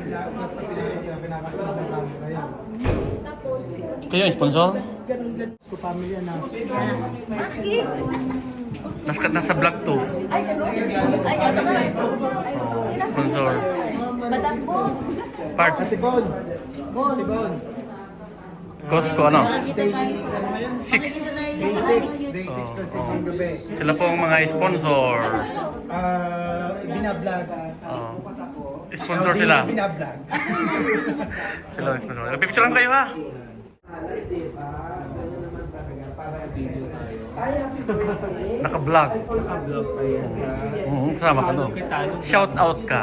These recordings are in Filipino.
Basta pinakatulog ng camera yan. Kayo ang sponsor? Ko pamilya na. Bakit? Nasa vlog to. Ay, gano'n? Ay, Sponsor. Madam Bon. Parts. Tibon. Bon. Tibon. Costco ano? Nakakita tayo sa... 6. Day 6. Day 6 na silang gabi. Sila po ang mga sponsor. Binablog. Sponsor sila. Binablog. Sila ang sponsor. Pipicture lang kayo ha. Naka-vlog. Sama ka no? Shout out ka.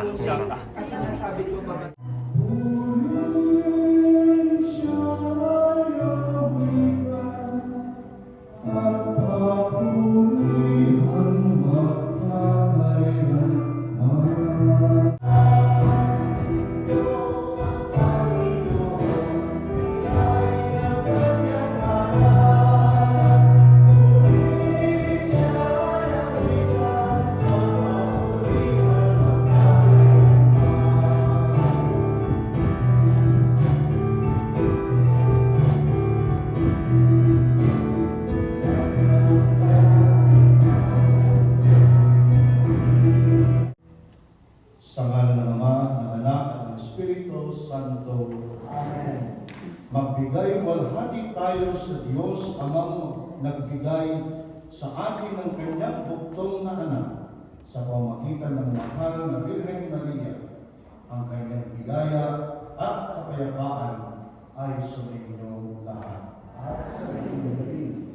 Sa ngalan ng Ama, ng Anak, at ng Espiritu Santo. Amen. Magbigay walhati tayo sa Diyos amang nagbigay sa atin ng kanyang buktong na anak sa pamamagitan ng mahal na Birhen Maria. Ang kanyang bigaya at kapayapaan ay sa inyong lahat at sa inyong rin.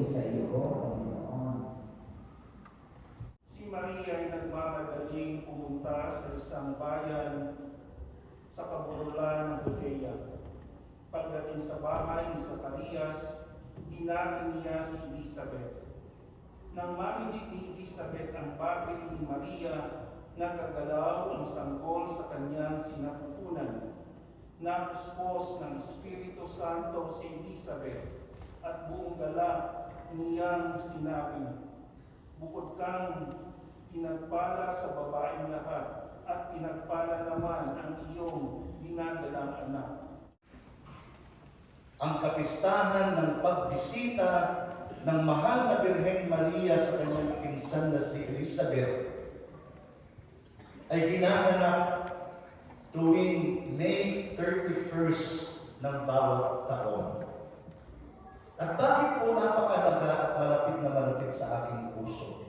papuri sa iyo, Panginoon. Si Maria ay nagmamadaling pumunta sa isang bayan sa kaburulan ng Judea. Pagdating sa bahay ni Zacarias, dinagin niya si Elizabeth. Nang marinig ni Elizabeth ang bagay ni Maria, nagkagalaw ang sanggol sa kanyang sinapupunan. Napuspos ng Espiritu Santo si Elizabeth at buong galak niyang sinabi, "Bukod kang pinagpala sa babaeng lahat at pinagpala naman ang iyong dinadalang anak." Ang kapistahan ng pagbisita ng mahal na Birheng Maria sa kanyang pinsan na si Elizabeth ay ginanap tuwing May 31st ng bawat taon. At bakit po napakalaga at malapit sa aking puso?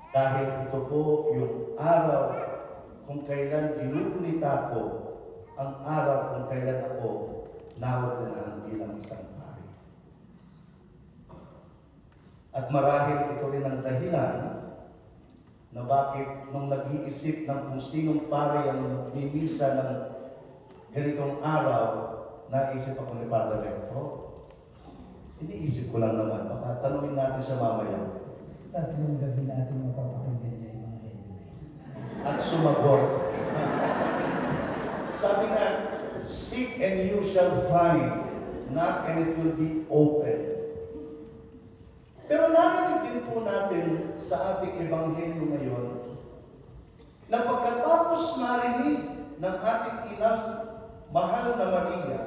Dahil ito po yung araw kung kailan ginugunita ko, ang araw kung kailan ako nawagalaan bilang isang pari. At marahil ito rin ang dahilan na bakit nung nag-iisip ng kung sinong pari ang mimisa ng ganitong araw, naisip ako ni Padre Recto. Iniisip ko lang naman, baka tanungin natin siya mamaya. Tatlong gabi natin mapapakinggan niya yung mga Ebanghelyo. At sumagot. Sabi nga, seek and you shall find, knock and it will be open. Pero narinig din po natin sa ating Ebanghelyo ngayon na pagkatapos marinig ng ating inang mahal na Maria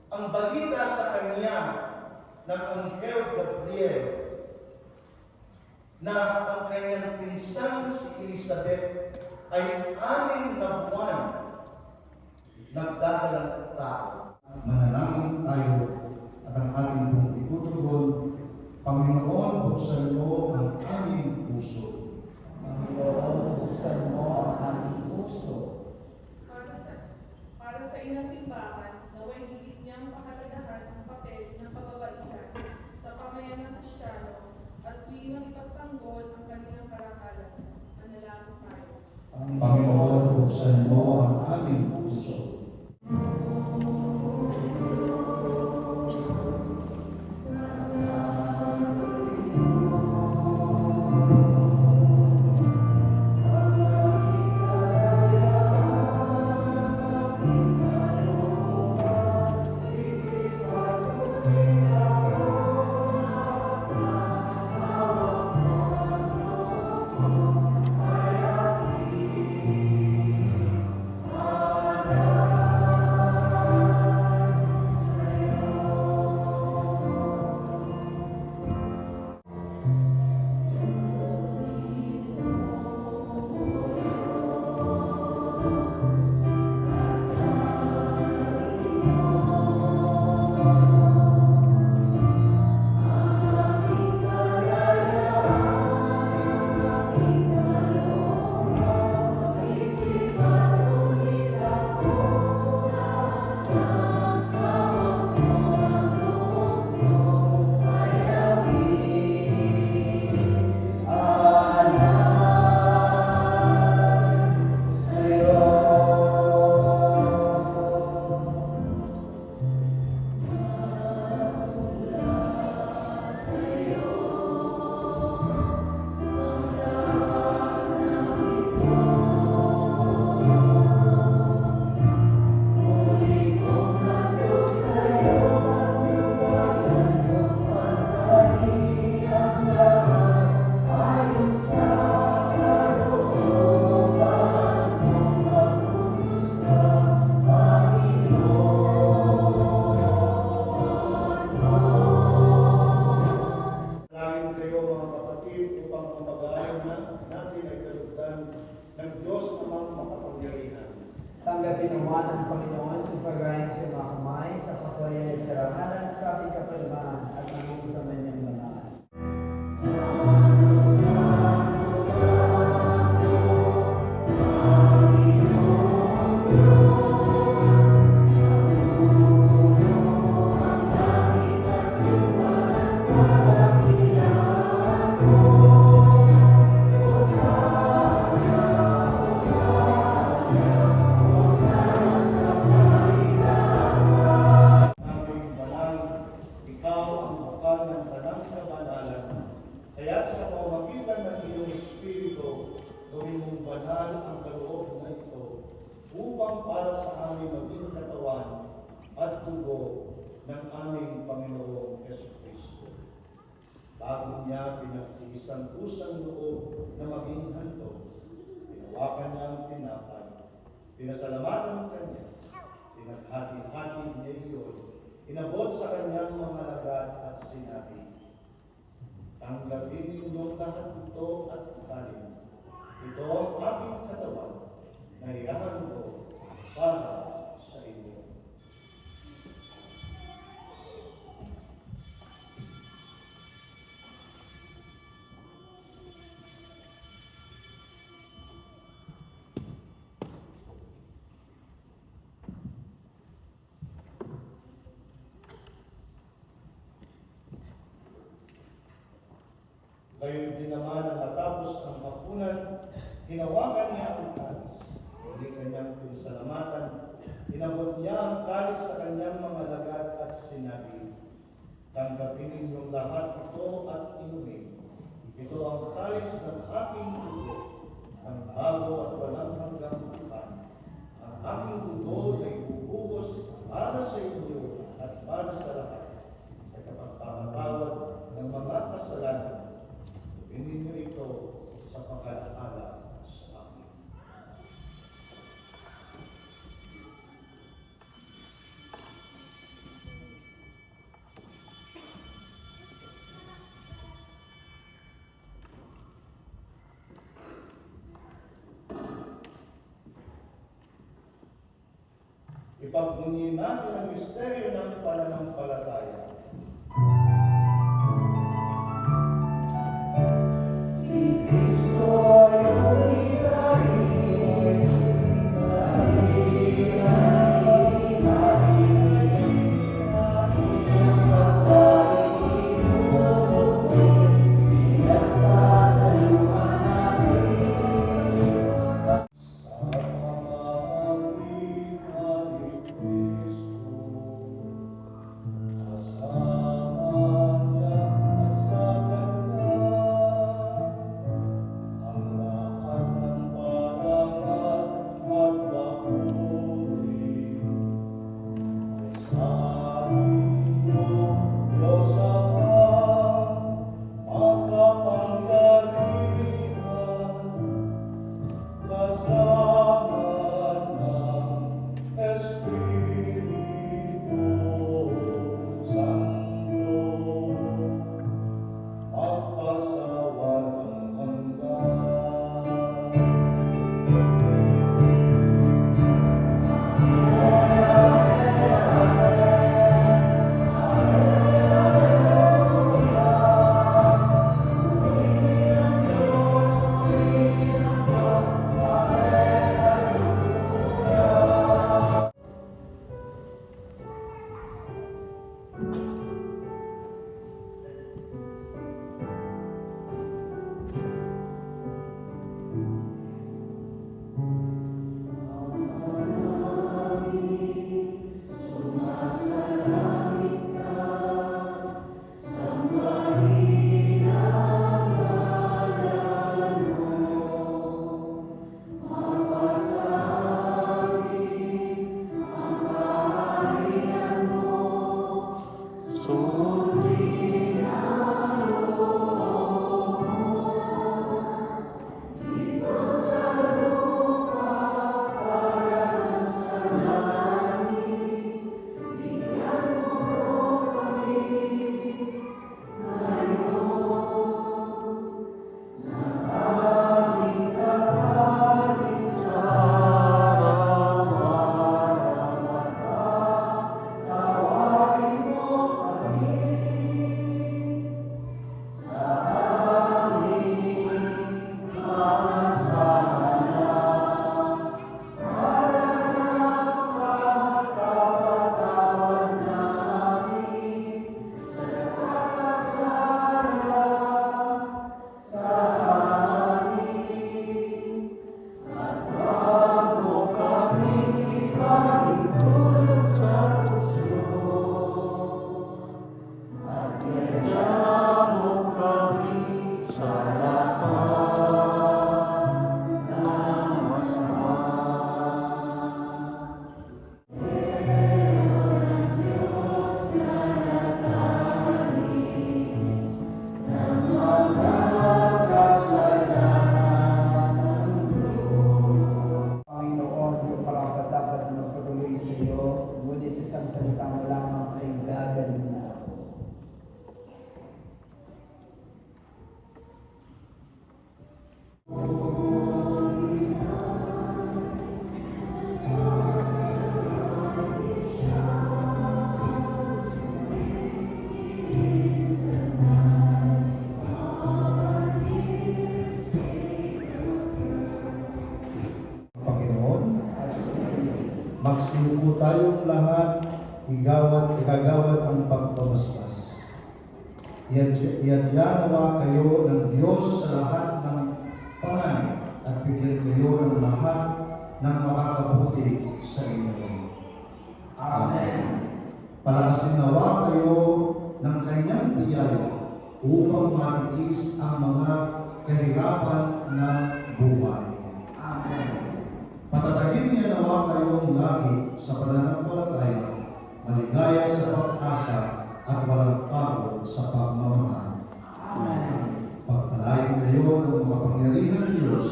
ang balita sa kanya ng Anghel Gabriel na ang kanyang pinsan si Elizabeth ay 6 na buwan nagdadalang tao. Manalangin tayo at ang ating pong itutugon, Panginoon, buksan mo ang aming puso. Panginoon, buksan mo ang aming puso. Para sa inang simbahan, naway higit niyang pahalagahan ang papel ng kababaihan sa pamayan ng Kristyano at tuwing ipagtanggol ang kanilang karangalan. Manalangin tayo. Panginoon, buksan mo ang aming puso. Tanggapin naman ang Panginoon sa pagayang sa mga kamay sa kapayang karangalan sa ating kapalaman at ang sa manyang banal. niya pinag-iisang-usang loob na maging handog. Pinawakan niya ang tinapay. Pinasalamatan kanya. Pinaghati-hati niya iyon. Inabot sa kanyang mga lagad at sinabi, "Tanggapin ninyong lahat ito at kanin. Ito ang aking katawan na ihahandog para sa inyo." Gayon din naman ang matapos ang hapunan, hinawakan niya ang kalis. Hindi kanyang pinasalamatan. Inabot niya ang kalis sa kanyang mga lagad at sinabi, "Tanggapin ninyong lahat ito at inumin. Ito ang kalis ng aking dugo, ang bago at walang hanggang bukan. Ang aking dugo ay bubuhos para sa inyo at para sa lahat sa kapagpapatawad ng mga kasalanan. Gawin ninyo ito sa pag-alala sa akin." Ipagbunyi natin ang misteryo ng pananampalataya. po tayong lahat igagawad ang pagpapaspas. Iadya nawa kayo ng Diyos sa lahat ng panganib at bigyan kayo ng lahat ng makakabuti sa inyo. Amen. Palakasin nawa kayo ng kanyang biyaya upang matiis ang mga kahirapan ng buhay. Amen. Patatagin niya nawa kayong lagi sa pananampalataya, maligaya sa pag-asa at walang pagod sa pagmamahal. Amen. Pagpalain kayo ng makapangyarihan ng Diyos,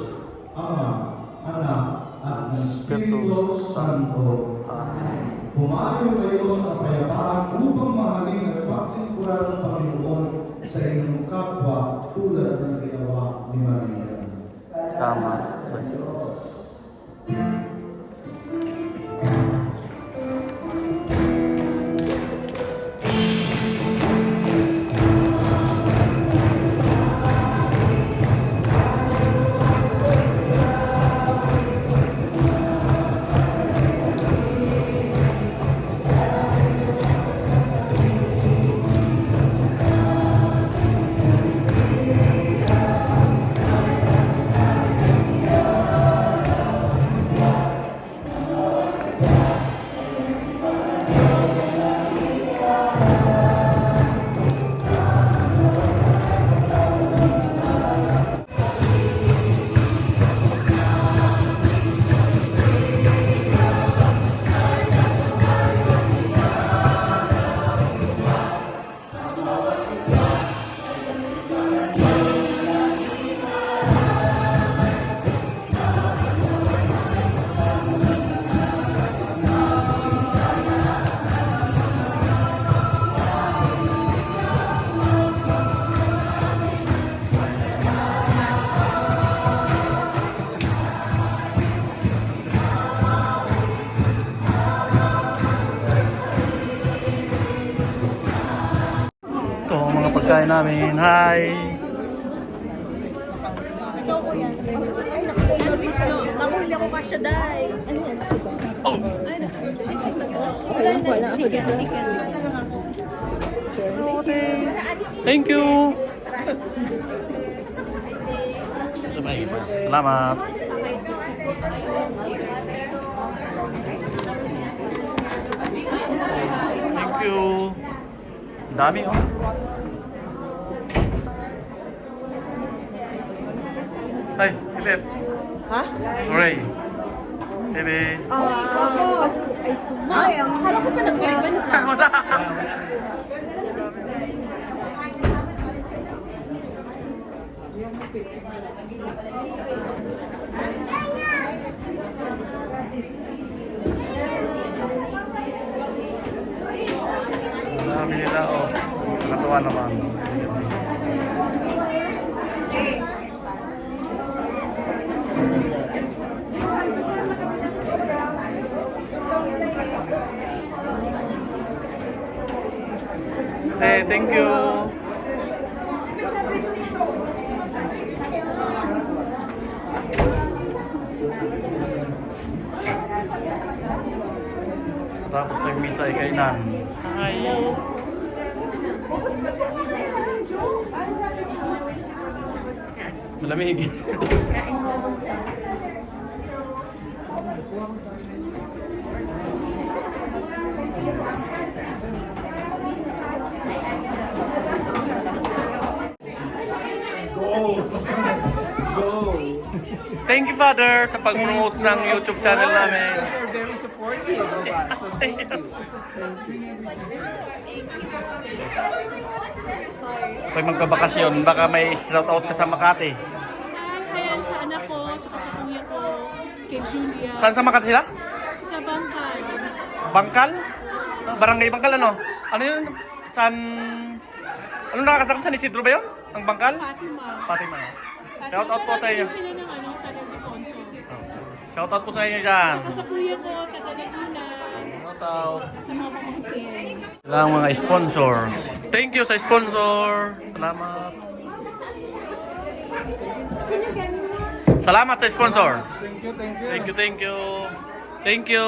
Ama, Anak, at ng Espiritu Santo. Amen. Pumayo kayo sa kapayapaan upang mahalin at paglingkuran ng Panginoon sa inyong kapwa tulad ng ginawa ni Maria. Salamat sa Diyos. Ito ang mga pagkain namin. Hi! Ito ko yan. Ay, naku, hindi ako kasya, day. Ano yan? Oh! Wala. Chicken. Okay. Thank you! Salamat! Thank you! Ang dami oh! Hi, Philip! Ha? Ray! Baby! Ay, suma. Ay, akala ko pa nag-ribbon ka. Ang dami nila oh! Natuwa naman. Hey, thank you. Tapos ng misa ay kainan. Hi. Malamig. Thank you, Father, sa pag-promote ng YouTube channel namin. You're very supportive of us. So thank you. Pag magbabakasyon, baka may shoutout ka sa Makati. Ayan sa anak ko, tsaka sa kuya ko, kay Julia. Saan sa Makati sila? Sa Bangkal. Bangkal? Barangay Bangkal ano? Ano yun? San... Ano nakakasakop? San Isidro ba yun? Ang Bangkal? Fatima. Fatima. Shoutout po sa inyo. Sila ng ano, sa Ildefonso. Shoutout po sa inyo dyan. Tsaka sa kuya ko, taga-Laguna. Shoutout. Sa mga pamangkin. Lang mga sponsors. Thank you sa sponsor. Salamat. Salamat sa sponsor. Thank you, thank you. Thank you, thank you. Thank you.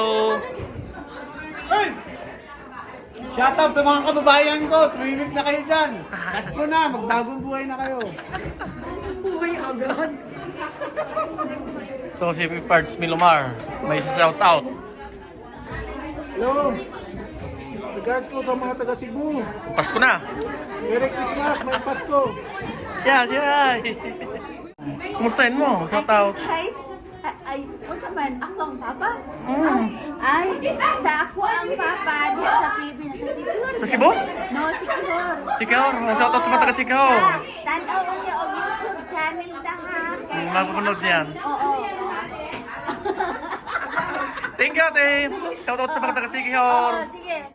Hey! Shout out sa mga kababayan ko. Tumimik na kayo dyan. Pasko na. Magbagong buhay na kayo. Buhay agad. So si Pards Milomar, may shout out. Hello. Regards ko sa mga taga Cebu. Pasko na. Merry Christmas. May Pasko. Yeah, hi. Kumustahin mo? Shout out. Hi. Ay, unsa man ako ang papa? Mm. Ay, sa ako ang papa diya sa Pilipinas sa Sikihor. Sa Cebu? No, Sikihor. Sikihor. Shout out sa mga taga Sikihor. Tanaw niyo og YouTube channel ta ha. Kaya Mapapanood niyan. Oo. Thank you, ate. Shout out sa mga taga Sikihor. Oo, sige.